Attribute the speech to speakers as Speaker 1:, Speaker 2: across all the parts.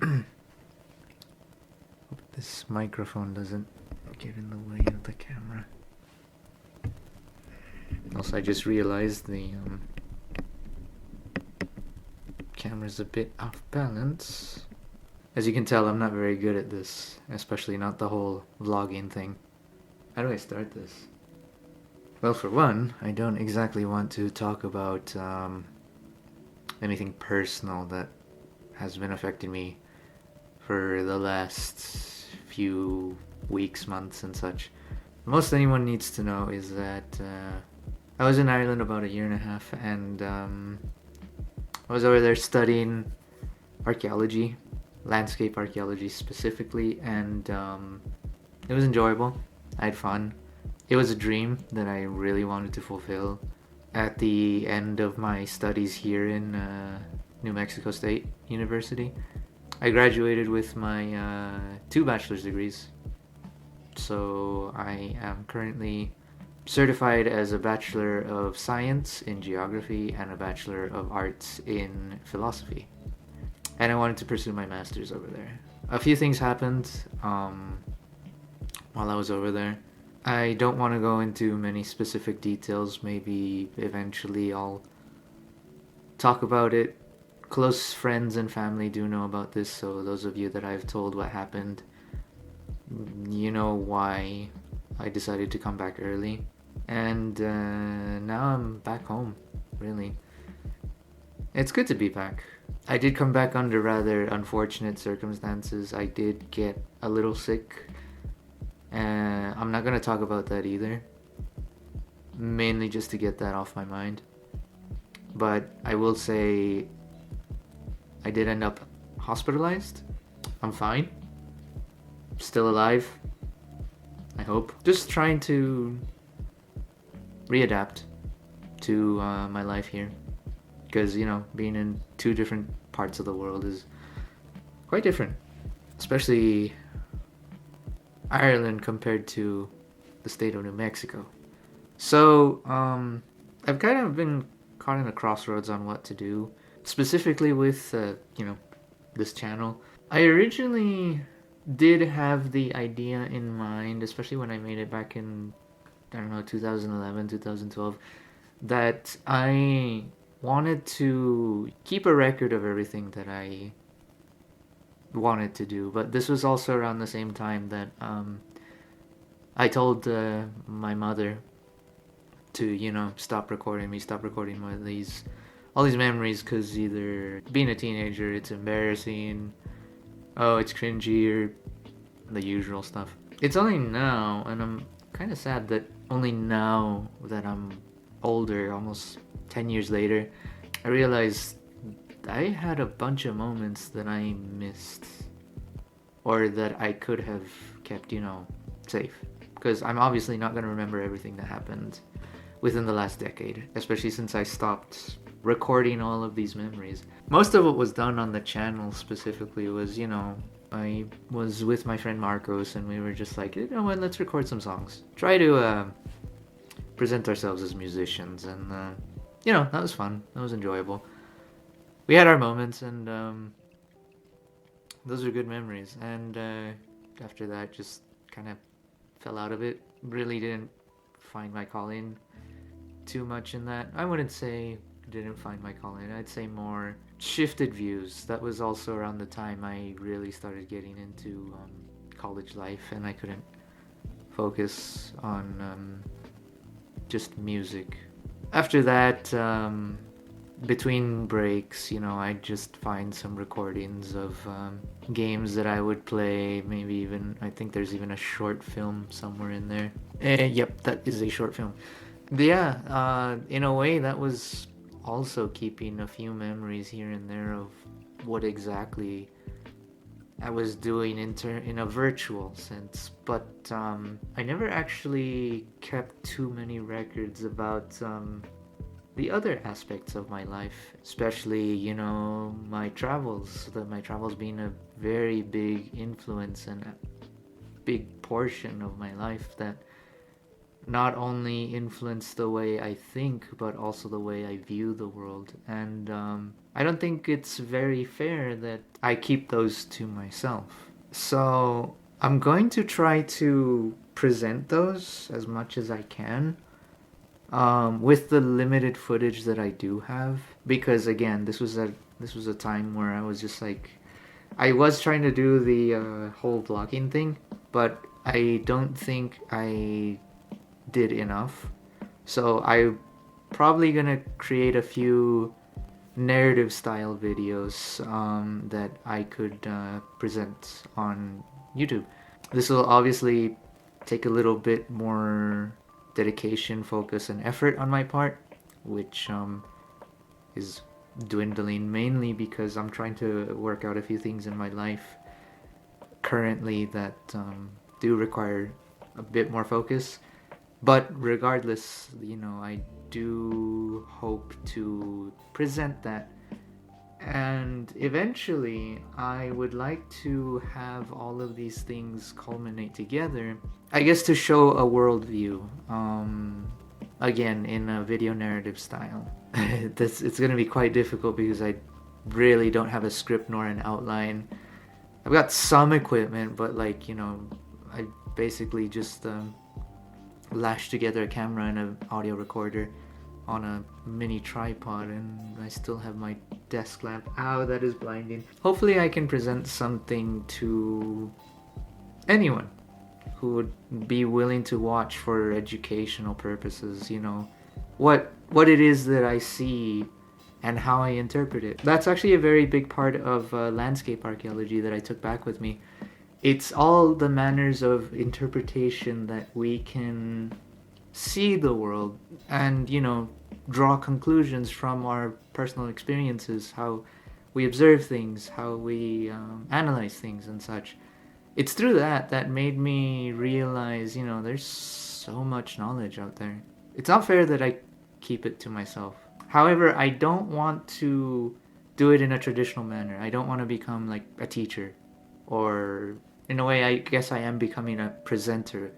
Speaker 1: Hope this microphone doesn't get in the way of the camera. Also, I just realized the camera's a bit off balance. As you can tell, I'm not very good at this, especially not the whole vlogging thing. How do I start this? Well, for one, I don't exactly want to talk about anything personal that has been affecting me for the last few weeks, months, and such. Most anyone needs to know is that I was in Ireland about a year and a half, and I was over there studying archaeology, landscape archaeology specifically, and it was enjoyable. I had fun. It was a dream that I really wanted to fulfill. At the end of my studies here in New Mexico State University, I graduated with my 2 bachelor's degrees. So I am currently certified as a Bachelor of Science in Geography and a Bachelor of Arts in Philosophy. And I wanted to pursue my master's over there. A few things happened while I was over there. I don't want to go into many specific details. Maybe eventually I'll talk about it. Close friends and family do know about this, so those of you that I've told what happened, you know why I decided to come back early. And now I'm back home, really. It's good to be back. I did come back under rather unfortunate circumstances. I did get a little sick. I'm not going to talk about that either. Mainly just to get that off my mind. But I will say I did end up hospitalized. I'm fine. Still alive. I hope. Just trying to readapt to my life here. Because, being in 2 different parts of the world is quite different. Especially Ireland compared to the state of New Mexico. So, I've kind of been caught in a crossroads on what to do. Specifically with, this channel. I originally did have the idea in mind, especially when I made it back in, 2011, 2012, that I wanted to keep a record of everything that I wanted to do. But this was also around the same time that I told my mother to, stop recording all these memories, because either being a teenager, it's embarrassing, oh, it's cringy, or the usual stuff. It's only now, and I'm kind of sad that only now that I'm older, almost 10 years later, I realized I had a bunch of moments that I missed, or that I could have kept, safe. Because I'm obviously not going to remember everything that happened within the last decade, especially since I stopped recording all of these memories. Most of what was done on the channel specifically was, I was with my friend Marcos, and we were just like, what, let's record some songs. Try to present ourselves as musicians, and, that was fun. That was enjoyable. We had our moments, and those are good memories. And after that, just kind of fell out of it. Really didn't find my calling too much in that. I wouldn't say didn't find my calling. I'd say more shifted views. That was also around the time I really started getting into college life, and I couldn't focus on just music. After that, between breaks, I'd just find some recordings of games that I would play. Maybe even, I think there's even a short film somewhere in there. Yep, that is a short film. But yeah, in a way, that was also keeping a few memories here and there of what exactly I was doing in a virtual sense. But I never actually kept too many records about the other aspects of my life, especially, my travels. My travels being a very big influence and a big portion of my life that not only influenced the way I think, but also the way I view the world. And I don't think it's very fair that I keep those to myself. So I'm going to try to present those as much as I can, with the limited footage that I do have, because again, this was a time where I was just like, I was trying to do the whole vlogging thing, but I don't think I did enough. So I'm probably gonna create a few narrative style videos that I could present on YouTube. This will obviously take a little bit more dedication, focus, and effort on my part, which is dwindling mainly because I'm trying to work out a few things in my life currently that do require a bit more focus. But regardless, I do hope to present that. And eventually, I would like to have all of these things culminate together, I guess, to show a worldview. Again, in a video narrative style. It's going to be quite difficult because I really don't have a script nor an outline. I've got some equipment, but I basically just lashed together a camera and an audio recorder on a mini tripod, and I still have my desk lamp. Ow, that is blinding. Hopefully I can present something to anyone who would be willing to watch for educational purposes, what it is that I see and how I interpret it. That's actually a very big part of landscape archaeology that I took back with me. It's all the manners of interpretation that we can see the world and, draw conclusions from our personal experiences, how we observe things, how we analyze things and such. It's through that made me realize, there's so much knowledge out there. It's not fair that I keep it to myself. However, I don't want to do it in a traditional manner. I don't want to become like a teacher, or in a way, I guess I am becoming a presenter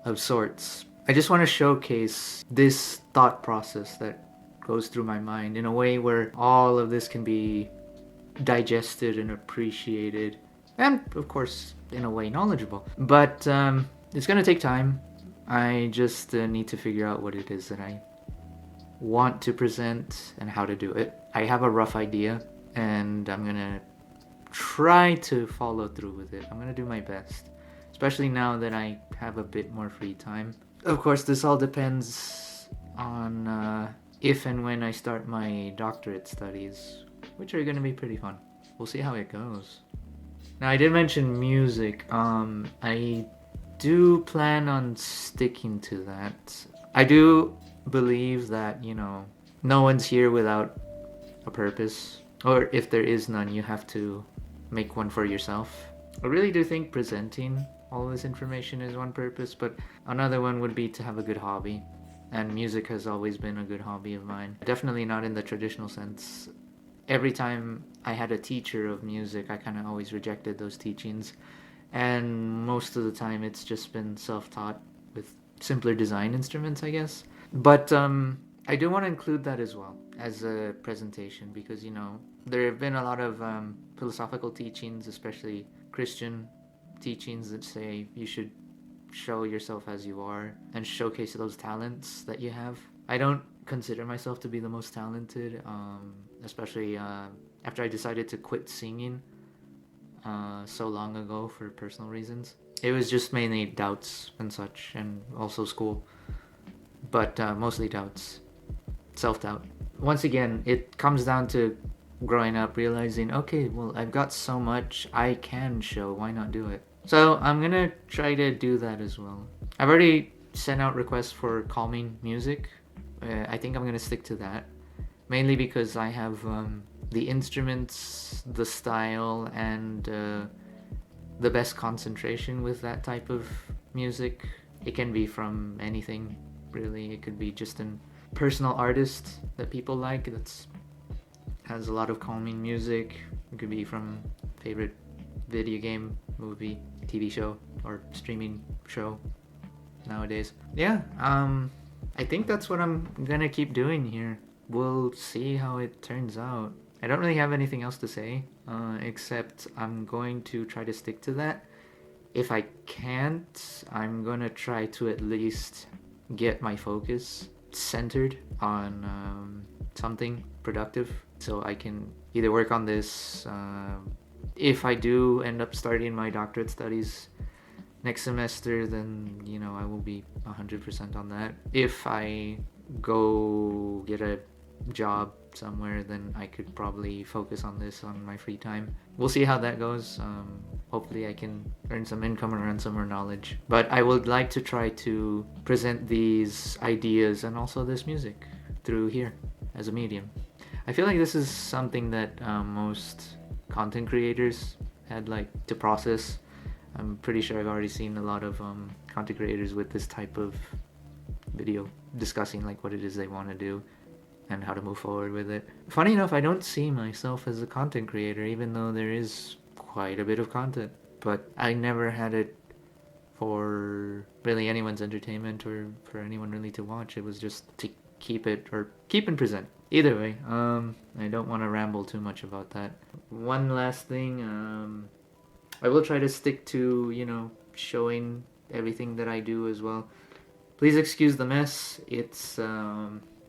Speaker 1: of sorts. I just want to showcase this thought process that goes through my mind in a way where all of this can be digested and appreciated, and of course, in a way, knowledgeable. But it's going to take time. I just need to figure out what it is that I want to present and how to do it. I have a rough idea, and I'm going to try to follow through with it. I'm going to do my best, especially now that I have a bit more free time. Of course, this all depends on if and when I start my doctorate studies, which are going to be pretty fun. We'll see how it goes. Now, I did mention music. I do plan on sticking to that. I do believe that, no one's here without a purpose. Or if there is none, you have to make one for yourself. I really do think presenting all this information is one purpose, but another one would be to have a good hobby. And music has always been a good hobby of mine. Definitely not in the traditional sense. Every time I had a teacher of music, I kind of always rejected those teachings. And most of the time it's just been self-taught with simpler design instruments, I guess. But I do want to include that as well as a presentation because, there have been a lot of philosophical teachings, especially Christian teachings, that say you should show yourself as you are and showcase those talents that you have. I don't consider myself to be the most talented, especially after I decided to quit singing so long ago for personal reasons. It was just mainly doubts and such, and also school, but mostly doubts, self-doubt. Once again, it comes down to growing up, realizing, okay, well, I've got so much I can show, why not do it? So I'm gonna try to do that as well. I've already sent out requests for calming music. I think I'm gonna stick to that, mainly because I have the instruments, the style, and the best concentration with that type of music. It can be from anything, really. It could be just a personal artist that people like that's has a lot of calming music. It could be from favorite video game, movie, TV show, or streaming show nowadays. Yeah, I think that's what I'm gonna keep doing here. we'll see how it turns out. I don't really have anything else to say, except I'm going to try to stick to that. If I can't, I'm gonna try to at least get my focus centered on something productive so I can either work on this. If I do end up starting my doctorate studies next semester, then I will be 100% on that. If I go get a job somewhere, then I could probably focus on this on my free time. We'll see how that goes. Hopefully I can earn some income or earn some more knowledge. But I would like to try to present these ideas and also this music through here as a medium. I feel like this is something that most content creators had to process. I'm pretty sure I've already seen a lot of content creators with this type of video discussing what it is they want to do and how to move forward with it. Funny enough, I don't see myself as a content creator, even though there is quite a bit of content. But I never had it for really anyone's entertainment or for anyone really to watch. It was just to keep and present. Either way, I don't want to ramble too much about that. One last thing, I will try to stick to, showing everything that I do as well. Please excuse the mess. It's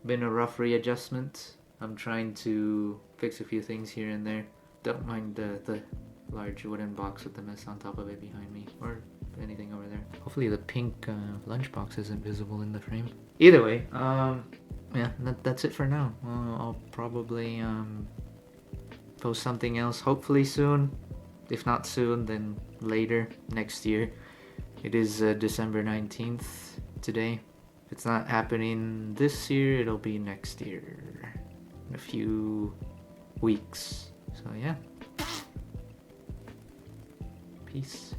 Speaker 1: been a rough readjustment. I'm trying to fix a few things here and there. Don't mind the large wooden box with the mess on top of it behind me, or anything over there. Hopefully the pink lunchbox isn't visible in the frame. Either way, yeah, that's it for now. I'll probably post something else hopefully soon. If not soon, then later next year. It is December 19th today. If it's not happening this year, it'll be next year in a few weeks. So yeah, peace.